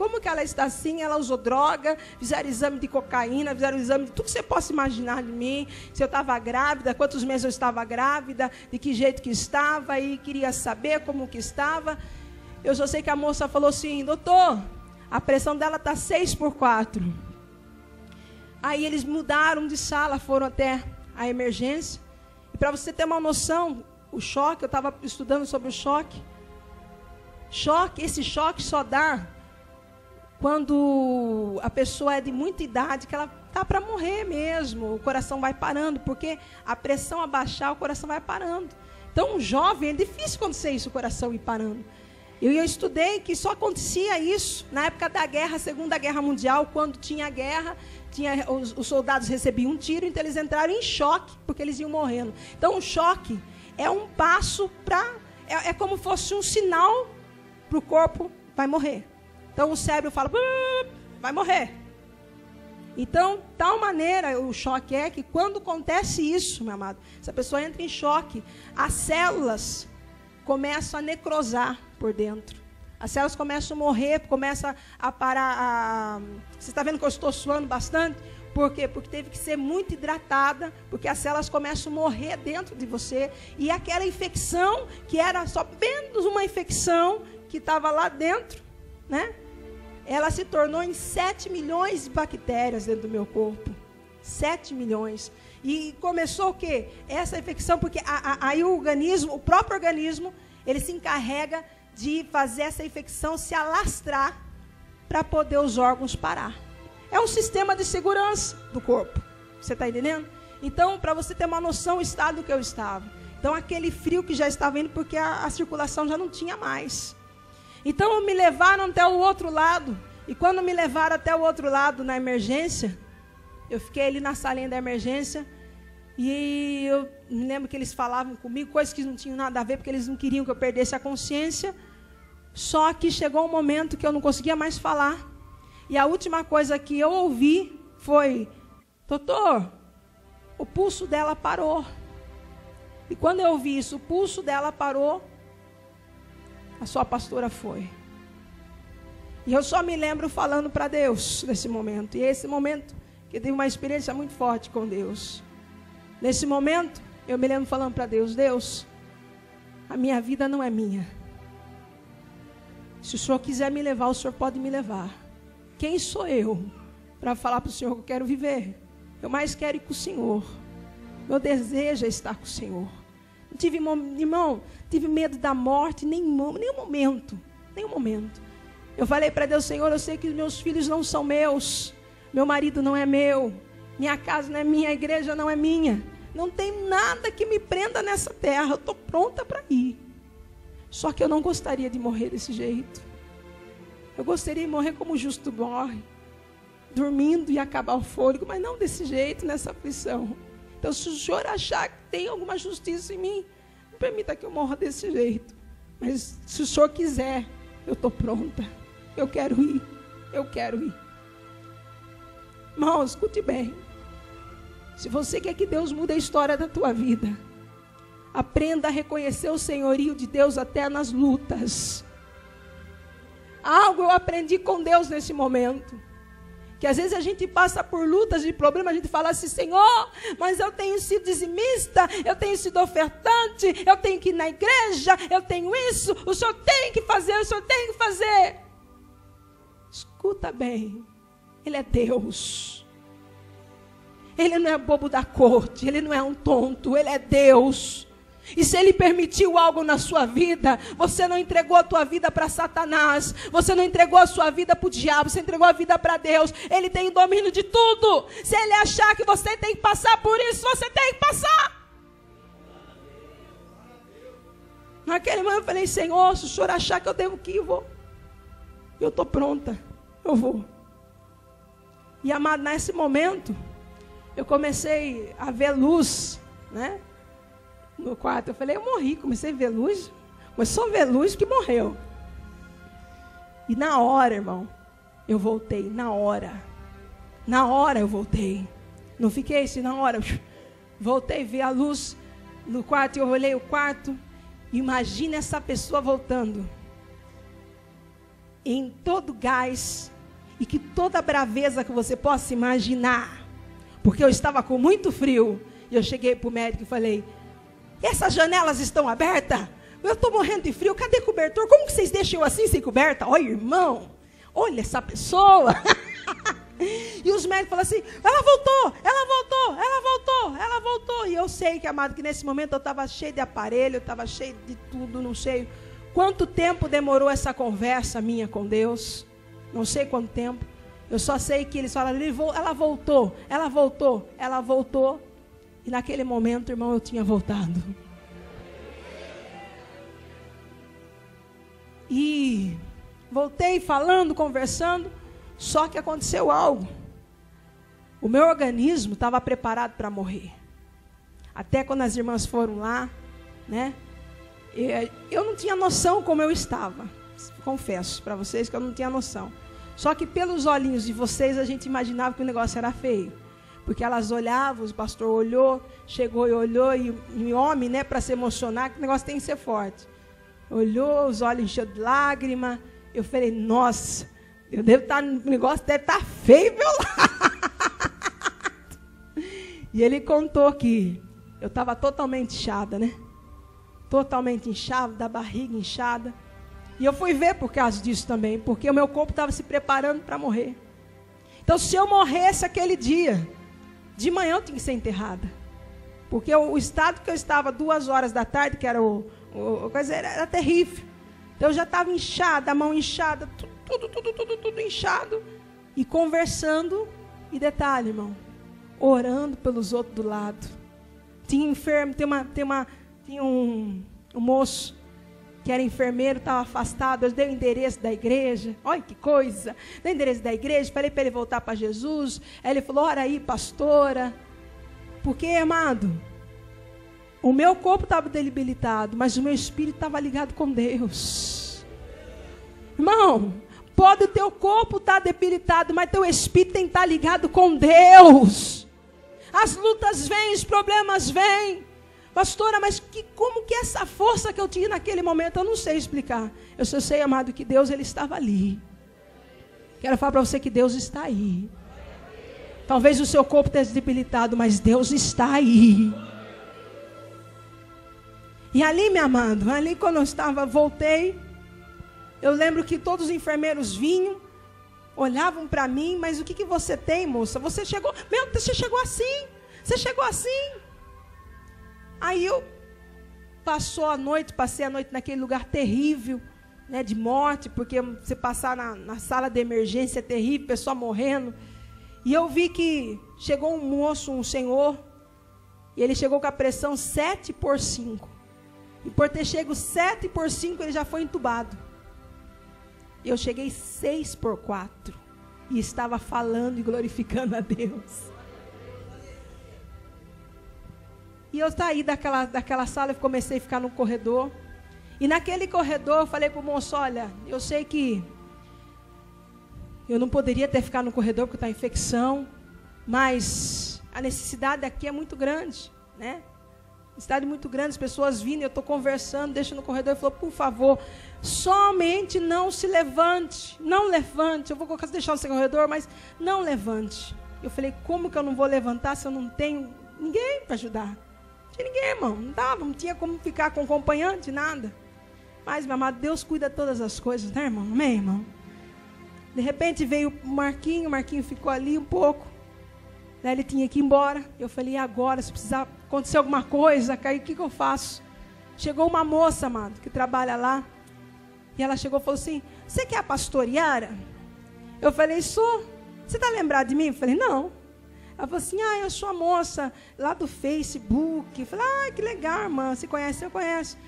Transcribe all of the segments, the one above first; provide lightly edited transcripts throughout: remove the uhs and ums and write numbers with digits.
como que ela está assim? Ela usou droga, fizeram exame de cocaína, fizeram exame de tudo que você possa imaginar de mim. Se eu estava grávida, quantos meses eu estava grávida, de que jeito que estava, e queria saber como que estava. Eu só sei que a moça falou assim: doutor, a pressão dela está 6/4. Aí eles mudaram de sala, foram até a emergência. E para você ter uma noção, o choque, eu estava estudando sobre o choque. Esse choque só dá quando a pessoa é de muita idade, que ela está para morrer mesmo. O coração vai parando, porque a pressão abaixar, o coração vai parando. Então, um jovem, é difícil acontecer isso, o coração ir parando. Eu estudei que só acontecia isso na época da guerra, Segunda Guerra Mundial, quando tinha guerra, os soldados recebiam um tiro, então eles entraram em choque, porque eles iam morrendo. Então, o choque é um passo para... É como se fosse um sinal para o corpo, vai morrer. Então, o cérebro fala, vai morrer. Então, tal maneira, o choque é que quando acontece isso, meu amado, se a pessoa entra em choque, as células começam a necrosar por dentro. As células começam a morrer, começam a parar. Você está vendo que eu estou suando bastante? Por quê? Porque teve que ser muito hidratada, porque as células começam a morrer dentro de você. E aquela infecção, que era só menos uma infecção, que estava lá dentro, né? Ela se tornou em 7 milhões de bactérias dentro do meu corpo. 7 milhões. E começou o quê? Essa infecção, porque aí o próprio organismo, ele se encarrega de fazer essa infecção se alastrar para poder os órgãos parar. É um sistema de segurança do corpo. Você está entendendo? Então, para você ter uma noção do estado que eu estava. Então, aquele frio que já estava indo, porque a circulação já não tinha mais. Então, me levaram até o outro lado. E quando me levaram até o outro lado, na emergência, eu fiquei ali na salinha da emergência. E eu me lembro que eles falavam comigo, coisas que não tinham nada a ver, porque eles não queriam que eu perdesse a consciência. Só que chegou um momento que eu não conseguia mais falar. E a última coisa que eu ouvi foi: doutor, o pulso dela parou. E quando eu ouvi isso, o pulso dela parou, a sua pastora foi. E eu só me lembro falando para Deus nesse momento. E esse momento que eu tive uma experiência muito forte com Deus. Nesse momento, eu me lembro falando para Deus: Deus, a minha vida não é minha. Se o Senhor quiser me levar, o Senhor pode me levar. Quem sou eu para falar para o Senhor que eu quero viver? Eu mais quero ir com o Senhor. Meu desejo é estar com o Senhor. Não tive, irmão, tive medo da morte, nenhum momento. Eu falei para Deus: Senhor, eu sei que os meus filhos não são meus. Meu marido não é meu. Minha casa não é minha, a igreja não é minha. Não tem nada que me prenda nessa terra. Eu estou pronta para ir. Só que eu não gostaria de morrer desse jeito. Eu gostaria de morrer como o justo morre, dormindo e acabar o fôlego, mas não desse jeito, nessa aflição. Então, se o Senhor achar que tem alguma justiça em mim, não permita que eu morra desse jeito. Mas se o Senhor quiser, eu estou pronta. Eu quero ir. Irmão, escute bem. Se você quer que Deus mude a história da tua vida, aprenda a reconhecer o senhorio de Deus até nas lutas. Algo eu aprendi com Deus nesse momento. Que às vezes a gente passa por lutas e problemas, a gente fala assim: Senhor, mas eu tenho sido dizimista, eu tenho sido ofertante, eu tenho que ir na igreja, eu tenho isso, o Senhor tem que fazer, o Senhor tem que fazer. Escuta bem, Ele é Deus. Ele não é bobo da corte, Ele não é um tonto, Ele é Deus. E se Ele permitiu algo na sua vida, você não entregou a tua vida para Satanás, você não entregou a sua vida para o diabo, você entregou a vida para Deus. Ele tem o domínio de tudo. Se Ele achar que você tem que passar por isso, você tem que passar. Naquele momento eu falei: Senhor, se o Senhor achar que eu devo que ir, eu vou. Eu estou pronta, eu vou. E amado, nesse momento, eu comecei a ver luz, né? No quarto, eu falei: eu morri, comecei a ver luz, mas só ver luz que morreu. E na hora, irmão, eu voltei, na hora eu voltei, não fiquei assim, na hora, voltei, vi a luz no quarto, eu olhei o quarto, imagina essa pessoa voltando, em todo gás e que toda braveza que você possa imaginar, porque eu estava com muito frio, e eu cheguei para o médico e falei, essas janelas estão abertas? Eu estou morrendo de frio, cadê cobertor? Como que vocês deixam eu assim sem coberta? Olha, irmão, olha essa pessoa. E os médicos falaram assim, ela voltou, ela voltou, ela voltou, ela voltou. E eu sei que, amado, que nesse momento eu estava cheio de aparelho, eu estava cheio de tudo, não sei quanto tempo demorou essa conversa minha com Deus. Não sei quanto tempo. Eu só sei que eles falaram, ela voltou, ela voltou, ela voltou. E naquele momento, irmão, eu tinha voltado. E voltei falando, conversando, só que aconteceu algo. O meu organismo estava preparado para morrer. Até quando as irmãs foram lá, né? Eu não tinha noção como eu estava. Confesso para vocês que eu não tinha noção. Só que pelos olhinhos de vocês a gente imaginava que o negócio era feio. Porque elas olhavam, o pastor olhou, chegou e olhou, e o homem, né, para se emocionar, que o negócio tem que ser forte. Olhou, os olhos encheu de lágrima. Eu falei, nossa, eu devo estar, o negócio deve estar feio, meu lado. E ele contou que eu estava totalmente inchada, né? Totalmente inchada, da barriga inchada. E eu fui ver por causa disso também, porque o meu corpo estava se preparando para morrer. Então, se eu morresse aquele dia, de manhã eu tinha que ser enterrada. Porque o estado que eu estava 2 horas da tarde, que era coisa era terrível. Então, eu já estava inchada, a mão inchada, tudo inchado. E conversando, e detalhe, irmão, orando pelos outros do lado. Tinha enfermo, tinha um moço que era enfermeiro, estava afastado. Eu dei o endereço da igreja. Olha que coisa. Dei o endereço da igreja, falei para ele voltar para Jesus. Aí ele falou, ora aí, pastora. Porque, amado, o meu corpo estava debilitado, mas o meu espírito estava ligado com Deus. Irmão, pode o teu corpo estar debilitado, mas teu espírito tem que estar ligado com Deus. As lutas vêm, os problemas vêm. Pastora, mas como que essa força que eu tinha naquele momento, eu não sei explicar. Eu só sei, amado, que Deus, ele estava ali. Quero falar para você que Deus está aí. Talvez o seu corpo esteja debilitado, mas Deus está aí. E ali, meu amado, ali quando eu voltei, eu lembro que todos os enfermeiros vinham, olhavam para mim, mas o que você tem, moça? Você chegou assim, você chegou assim. Aí eu passei a noite naquele lugar terrível, né, de morte, porque você passar na sala de emergência é terrível, pessoa morrendo. E eu vi que chegou um moço, um senhor, e ele chegou com a pressão 7/5. E por ter chego 7/5, ele já foi entubado. Eu cheguei 6/4 e estava falando e glorificando a Deus. E eu saí daquela sala e comecei a ficar no corredor. E naquele corredor eu falei para o moço, olha, eu sei que eu não poderia ter ficado no corredor porque está infecção, mas a necessidade aqui é muito grande, né? Necessidade muito grande, as pessoas vindo, eu estou conversando, deixa no corredor. Ele falou, por favor, somente não se levante, não levante. Eu vou deixar no corredor, mas não levante. Eu falei, como que eu não vou levantar se eu não tenho ninguém para ajudar? Não tinha ninguém, irmão, não tinha como ficar com acompanhante, nada. Mas, meu amado, Deus cuida de todas as coisas, né, irmão? Amém, irmão? De repente veio o Marquinho ficou ali um pouco. Daí ele tinha que ir embora. Eu falei, e agora? Se precisar acontecer alguma coisa, o que eu faço? Chegou uma moça, amado, que trabalha lá. E ela chegou e falou assim, você que é a pastora Yara? Eu falei, sou. Você está lembrado de mim? Eu falei, não. Ela falou assim, eu sou a moça lá do Facebook. Eu falei, que legal, irmã, você conhece? Eu conheço.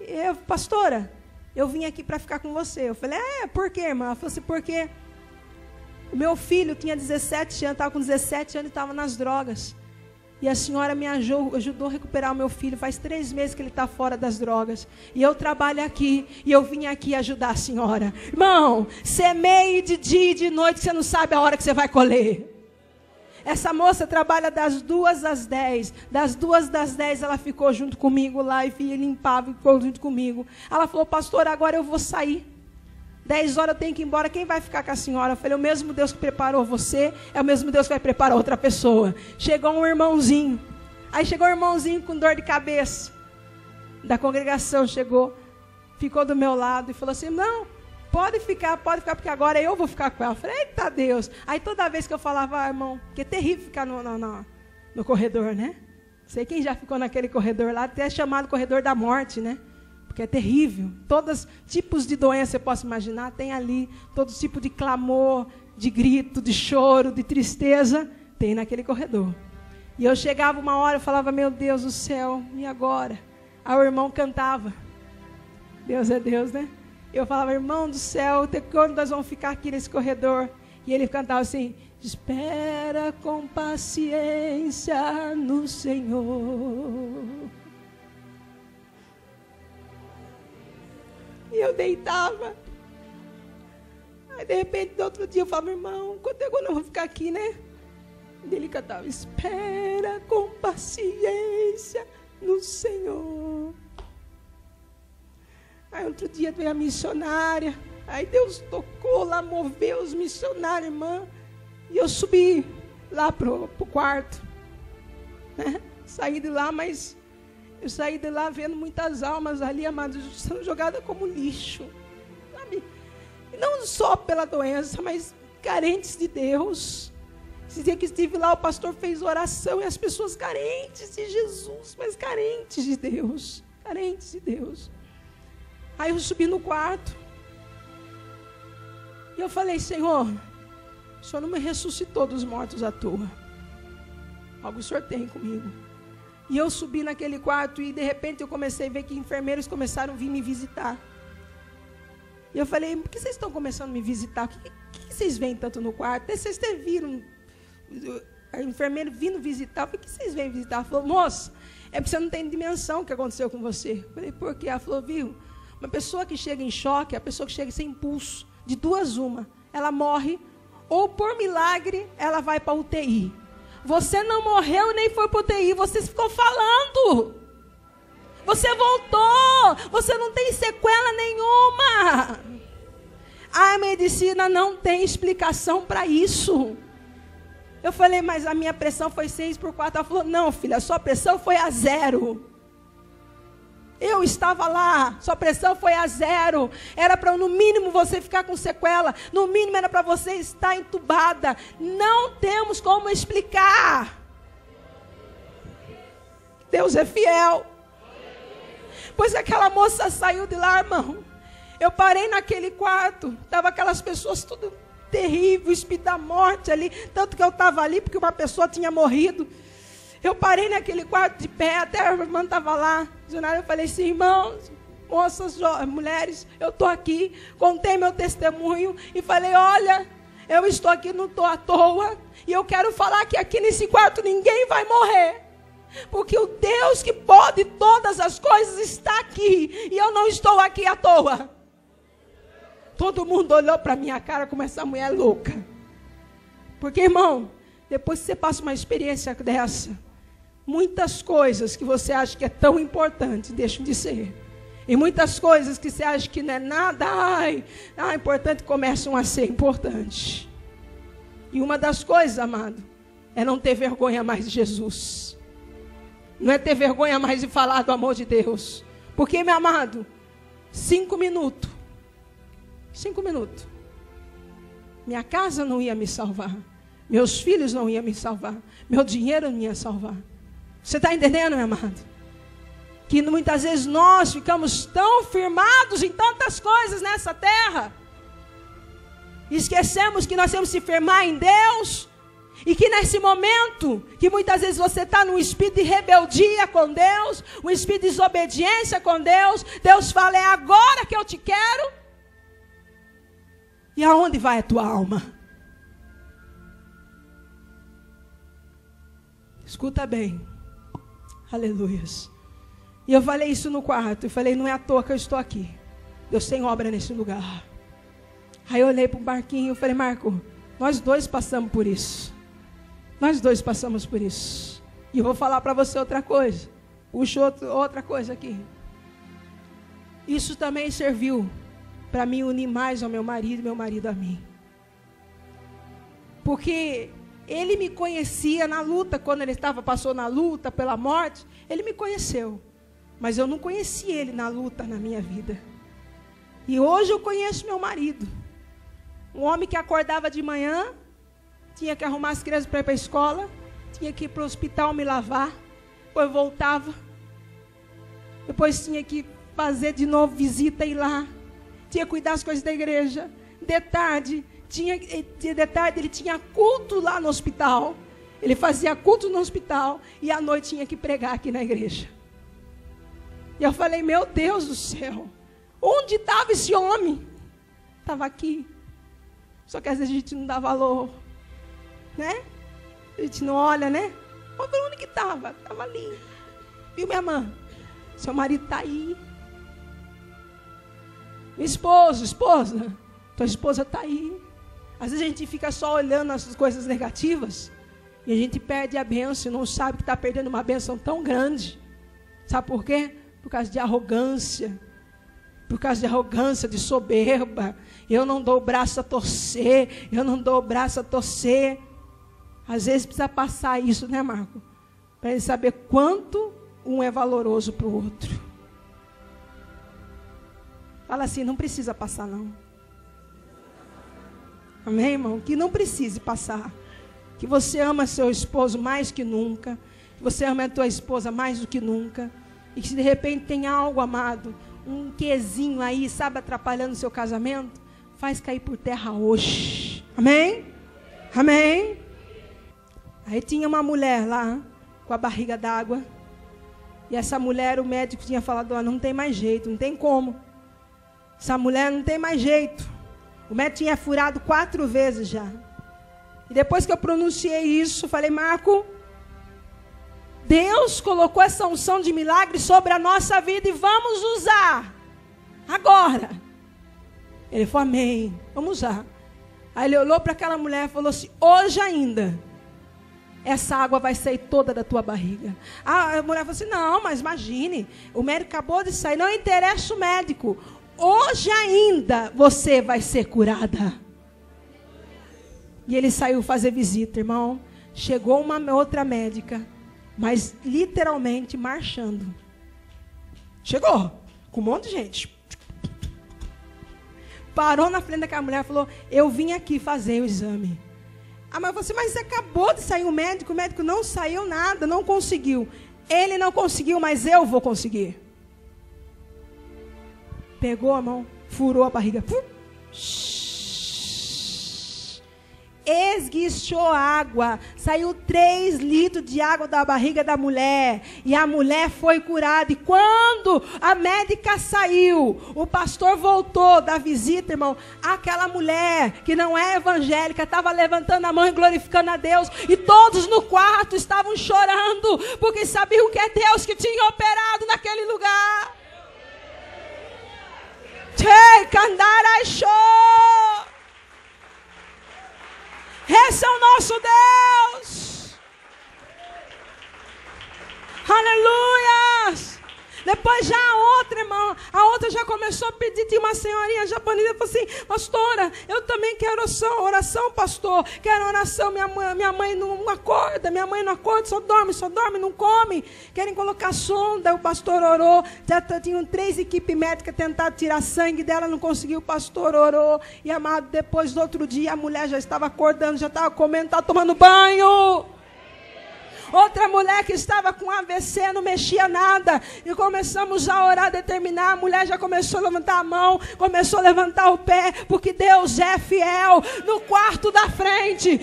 Eu, pastora, eu vim aqui para ficar com você. Eu falei, por quê, irmã? Ela falou assim, porque o meu filho tinha 17 anos, estava com 17 anos e estava nas drogas. E a senhora me ajudou a recuperar o meu filho. Faz 3 meses que ele está fora das drogas. E eu trabalho aqui. E eu vim aqui ajudar a senhora. Irmão, semeie de dia e de noite, que você não sabe a hora que você vai colher. Essa moça trabalha das 2 às 10. Das 2 às 10 ela ficou junto comigo lá. E limpava e ficou junto comigo. Ela falou, pastor, agora eu vou sair. 10 horas eu tenho que ir embora, quem vai ficar com a senhora? Eu falei, o mesmo Deus que preparou você, é o mesmo Deus que vai preparar outra pessoa. Chegou um irmãozinho, aí chegou um irmãozinho com dor de cabeça, da congregação, chegou, ficou do meu lado e falou assim, não, pode ficar, porque agora eu vou ficar com ela. Eu falei, eita Deus. Aí toda vez que eu falava, irmão, que é terrível ficar no corredor, né? Sei quem já ficou naquele corredor lá, até é chamado corredor da morte, né? Porque é terrível. Todos tipos de doença você possa imaginar, tem ali. Todo tipo de clamor, de grito, de choro, de tristeza, tem naquele corredor. E eu chegava uma hora, eu falava, meu Deus do céu, e agora? Aí o irmão cantava. Deus é Deus, né? Eu falava, irmão do céu, até quando nós vamos ficar aqui nesse corredor? E ele cantava assim, espera com paciência no Senhor. E eu deitava. Aí de repente, no outro dia, eu falava, irmão, quando é que nós vamos ficar aqui, né? E ele cantava, espera com paciência no Senhor. Aí outro dia veio a missionária. Aí Deus tocou lá, moveu os missionários, irmã. E eu subi lá pro quarto. Né? Saí de lá, mas eu saí de lá vendo muitas almas ali, amados, sendo jogadas como lixo. Sabe? E não só pela doença, mas carentes de Deus. Esse dia que estive lá, o pastor fez oração e as pessoas carentes de Jesus, mas carentes de Deus. Carentes de Deus. Aí eu subi no quarto. E eu falei, Senhor, o Senhor não me ressuscitou dos mortos à toa. Algo o Senhor tem comigo. E eu subi naquele quarto e de repente eu comecei a ver que enfermeiros começaram a vir me visitar. E eu falei, por que vocês estão começando a me visitar? O que vocês veem tanto no quarto? Até vocês viram a enfermeira vindo visitar. Por que vocês vêm visitar? Ela falou, moça, é porque você não tem dimensão o que aconteceu com você. Eu falei, por quê? Ela falou, viu? Uma pessoa que chega em choque, a pessoa que chega sem impulso, de duas uma, ela morre, ou por milagre, ela vai para a UTI. Você não morreu nem foi para a UTI, você ficou falando. Você voltou, você não tem sequela nenhuma. A medicina não tem explicação para isso. Eu falei, mas a minha pressão foi 6/4. Ela falou, não filha, a sua pressão foi a 0. Eu estava lá, sua pressão foi a 0. Era para no mínimo você ficar com sequela. No mínimo era para você estar entubada. Não temos como explicar. Deus é fiel. Pois aquela moça saiu de lá, irmão. Eu parei naquele quarto. Estava aquelas pessoas tudo terrível, espírito da morte ali. Tanto que eu estava ali porque uma pessoa tinha morrido. Eu parei naquele quarto de pé, até a irmã estava lá. Eu falei assim, irmãos, moças, mulheres, eu estou aqui. Contei meu testemunho e falei, olha, eu estou aqui, não estou à toa. E eu quero falar que aqui nesse quarto ninguém vai morrer. Porque o Deus que pode todas as coisas está aqui. E eu não estou aqui à toa. Todo mundo olhou para minha cara como essa mulher louca. Porque, irmão, depois que você passa uma experiência dessa, muitas coisas que você acha que é tão importante deixam de ser. E muitas coisas que você acha que não é nada importante começam a ser importantes. E uma das coisas, amado, é não ter vergonha mais de Jesus. Não é ter vergonha mais de falar do amor de Deus. Porque, meu amado, 5 minutos. 5 minutos. Minha casa não ia me salvar. Meus filhos não iam me salvar. Meu dinheiro não ia salvar. Você está entendendo, meu amado? Que muitas vezes nós ficamos tão firmados em tantas coisas nessa terra. Esquecemos que nós temos que se firmar em Deus. E que nesse momento, que muitas vezes você está num espírito de rebeldia com Deus, um espírito de desobediência com Deus, Deus fala, é agora que eu te quero. E aonde vai a tua alma? Escuta bem. Aleluias. E eu falei isso no quarto. Eu falei, não é à toa que eu estou aqui. Deus tem obra nesse lugar. Aí eu olhei para o barquinho e falei, Marco, nós dois passamos por isso. Nós dois passamos por isso. E eu vou falar para você outra coisa. Puxa outra coisa aqui. Isso também serviu para me unir mais ao meu marido e meu marido a mim. Porque ele me conhecia na luta, quando ele passou na luta pela morte, ele me conheceu. Mas eu não conheci ele na luta na minha vida. E hoje eu conheço meu marido. Um homem que acordava de manhã, tinha que arrumar as crianças para ir para a escola, tinha que ir para o hospital me lavar, depois voltava, depois tinha que fazer de novo visita e ir lá, tinha que cuidar das coisas da igreja. De tarde ele tinha culto lá no hospital, ele fazia culto no hospital e à noite tinha que pregar aqui na igreja. E eu falei, meu Deus do céu, onde estava esse homem? Estava aqui. Só que às vezes a gente não dá valor, né? A gente não olha, né? Onde que estava? Estava ali. Viu, minha irmã? Seu marido está aí. Minha esposa, tua esposa está aí. Às vezes a gente fica só olhando as coisas negativas e a gente perde a bênção e não sabe que está perdendo uma bênção tão grande. Sabe por quê? Por causa de arrogância. Por causa de arrogância, de soberba. Eu não dou o braço a torcer. Eu não dou o braço a torcer. Às vezes precisa passar isso, né, Marco? Para ele saber quanto um é valoroso para o outro. Fala assim, não precisa passar não. Amém, irmão? Que não precise passar. Que você ama seu esposo mais que nunca. Que você ama a tua esposa mais do que nunca. E que se de repente tem algo, amado, um quezinho aí, sabe, atrapalhando o seu casamento, faz cair por terra hoje. Amém? Amém? Aí tinha uma mulher lá, com a barriga d'água. E essa mulher, o médico tinha falado, não tem mais jeito, não tem como. Essa mulher não tem mais jeito. O médico tinha furado 4 vezes já. E depois que eu pronunciei isso, falei, Marco, Deus colocou essa unção de milagre sobre a nossa vida e vamos usar. Agora. Ele falou, amém, vamos usar. Aí ele olhou para aquela mulher e falou assim, hoje ainda, essa água vai sair toda da tua barriga. A mulher falou assim, não, mas imagine, o médico acabou de sair, não interessa o médico. Hoje ainda você vai ser curada. E ele saiu fazer visita, irmão. Chegou uma outra médica, mas literalmente marchando. Chegou, com um monte de gente. Parou na frente daquela mulher e falou, eu vim aqui fazer o exame. Ah, mas você acabou de sair o médico não saiu nada, não conseguiu. Ele não conseguiu, mas eu vou conseguir. Pegou a mão, furou a barriga. Esguichou água. Saiu 3 litros de água da barriga da mulher. E a mulher foi curada. E quando a médica saiu, o pastor voltou da visita, irmão. Aquela mulher que não é evangélica estava levantando a mão e glorificando a Deus. E todos no quarto estavam chorando, porque sabiam que é Deus que tinha operado naquele lugar. Esse é o nosso Deus. Aleluia. Depois já a outra, irmão, a outra já começou a pedir, tinha uma senhorinha japonesa, falou assim, pastora, eu também quero oração, pastor, quero oração, minha mãe não acorda, só dorme, não come, querem colocar sonda, o pastor orou, já tinham 3 equipes médicas tentando tirar sangue dela, não conseguiu, o pastor orou, e amado, depois do outro dia, a mulher já estava acordando, já estava comendo, estava tomando banho. Outra mulher que estava com AVC, não mexia nada. E começamos a orar, determinar. A mulher já começou a levantar a mão, começou a levantar o pé, porque Deus é fiel. No quarto da frente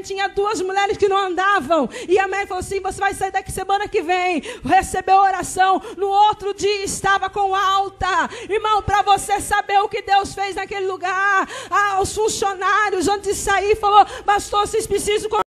tinha 2 mulheres que não andavam. E a mãe falou assim, você vai sair daqui semana que vem. Recebeu oração. No outro dia estava com alta. Irmão, para você saber o que Deus fez naquele lugar. Os funcionários, antes de sair, falou, pastor, vocês precisam